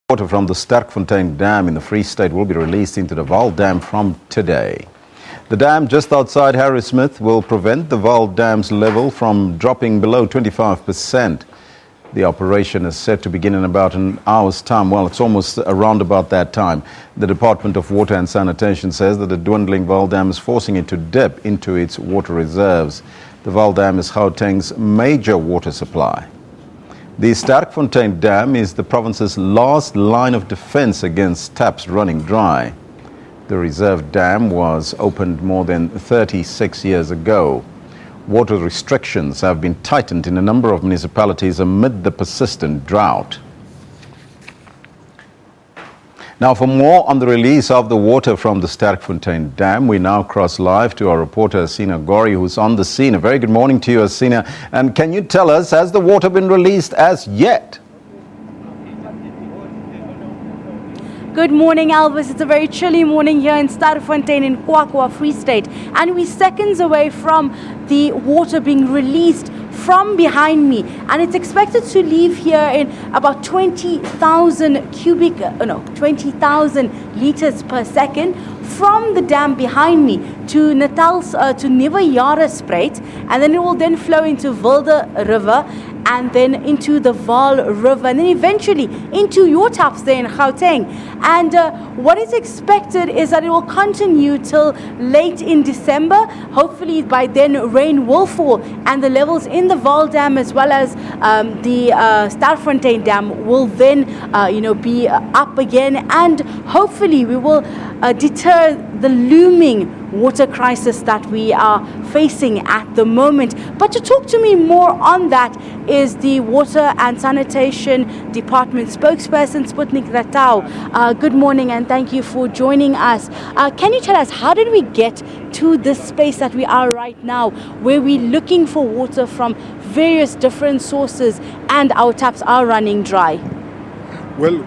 Water from the Sterkfontein Dam in the Free State will be released into the Vaal Dam from today. The dam just outside Harrismith will prevent the Vaal Dam's level from dropping below 25%. The operation is set to begin in about an hour's time. Well, it's almost around about that time. The Department of Water and Sanitation says that the dwindling Vaal Dam is forcing it to dip into its water reserves. The Vaal Dam is Gauteng's major water supply. The Sterkfontein Dam is the province's last line of defense against taps running dry. The reserve dam was opened more than 36 years ago. Water restrictions have been tightened in a number of municipalities amid the persistent drought. Now, for more on the release of the water from the Sterkfontein Dam, we now cross live to our reporter Asina Gori, who's on the scene. A very good morning to you, Asina. And can you tell us, has the water been released as yet? Good morning, Elvis. It's a very chilly morning here in Sterkfontein in Kwakwa, Free State. And we're seconds away from the water being released from behind me. And it's expected to leave here in about 20,000 liters per second from the dam behind me to Natal's, to Harrismith, and then it will then flow into Vaal Dam River and then into the Vaal River and then eventually into your taps there in Gauteng. And what is expected is that it will continue till late in December. Hopefully by then rain will fall and the levels in the Vaal Dam as well as the Sterkfontein Dam will then be up again, and hopefully we will deter the looming water crisis that we are facing at the moment. But to talk to me more on that is the Water and Sanitation Department spokesperson, Sputnik Ratau. Good morning and thank you for joining us. Can you tell us, how did we get to this space that we are right now, where we're looking for water from various different sources and our taps are running dry? Well,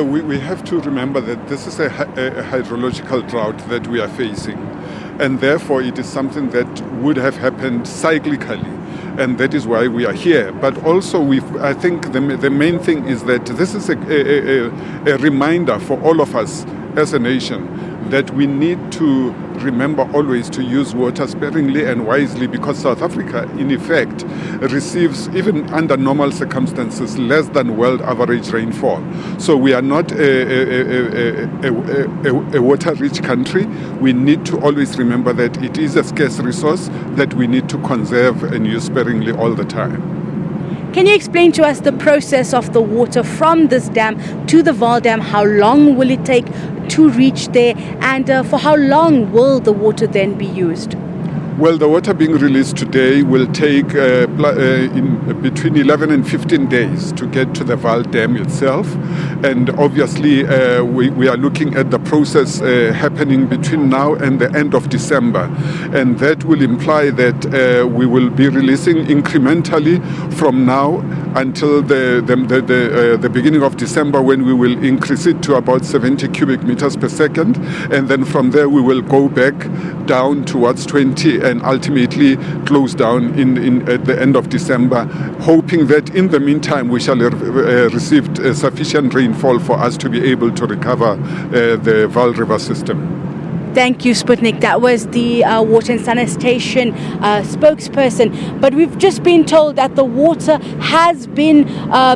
we have to remember that this is a hydrological drought that we are facing, and therefore it is something that would have happened cyclically, and that is why we are here. But also, I think the main thing is that this is a reminder for all of us as a nation that we need to remember always to use water sparingly and wisely, because South Africa, in effect, receives, even under normal circumstances, less than world average rainfall. So we are not a water-rich country. We need to always remember that it is a scarce resource that we need to conserve and use sparingly all the time. Can you explain to us the process of the water from this dam to the Vaal Dam? How long will it take to reach there, and for how long will the water then be used? Well, the water being released today will take in between 11 and 15 days to get to the Vaal Dam itself. And obviously, we are looking at the process happening between now and the end of December. And that will imply that we will be releasing incrementally from now until the beginning of December, when we will increase it to about 70 cubic meters per second. And then from there, we will go back down towards 20 and ultimately close down at the end of December, hoping that in the meantime we shall receive sufficient rainfall for us to be able to recover the Vaal River system. Thank you, Sputnik. That was the Water and Sanitation spokesperson. But we've just been told that the water has been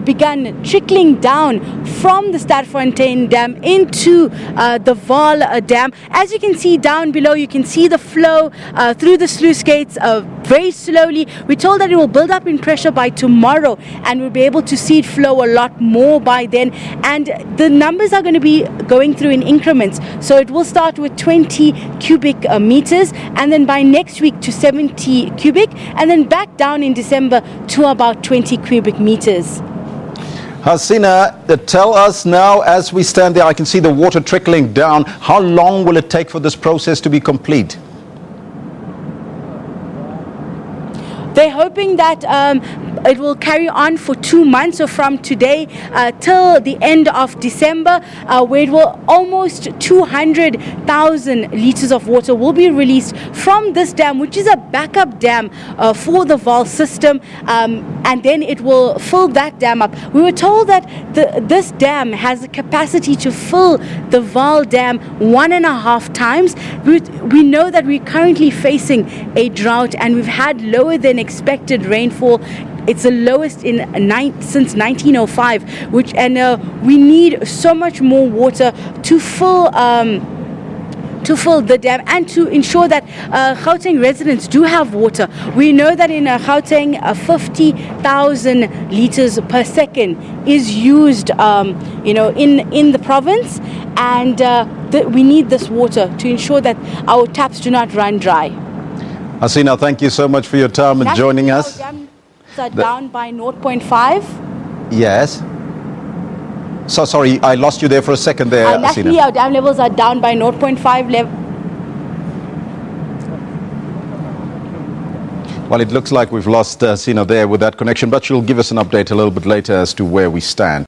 begun trickling down from the Sterkfontein Dam into the Vaal Dam. As you can see down below, you can see the flow through the sluice gates very slowly. We're told that it will build up in pressure by tomorrow and we'll be able to see it flow a lot more by then. And the numbers are going to be going through in increments. So it will start with 20 cubic meters, and then by next week to 70 cubic, and then back down in December to about 20 cubic meters. Hasina, tell us now, as we stand there, I can see the water trickling down. How long will it take for this process to be complete? They're hoping that it will carry on for 2 months, so from today till the end of December, where it will almost 200,000 litres of water will be released from this dam, which is a backup dam for the Vaal system, and then it will fill that dam up. We were told that this dam has the capacity to fill the Vaal Dam 1.5 times. We know that we're currently facing a drought, and we've had lower than expected rainfall. It's the lowest since 1905, we need so much more water to fill the dam and to ensure that Gauteng residents do have water. We know that in Gauteng, 50,000 litres per second is used, in the province, and we need this water to ensure that our taps do not run dry. Hasina, thank you so much for your time and joining us. Our dams are down by 0.5. Yes. So sorry, I lost you there for a second there, Nationally, Hasina. our dam levels are down by 0.5 level. Well, it looks like we've lost Hasina there with that connection, but she'll give us an update a little bit later as to where we stand.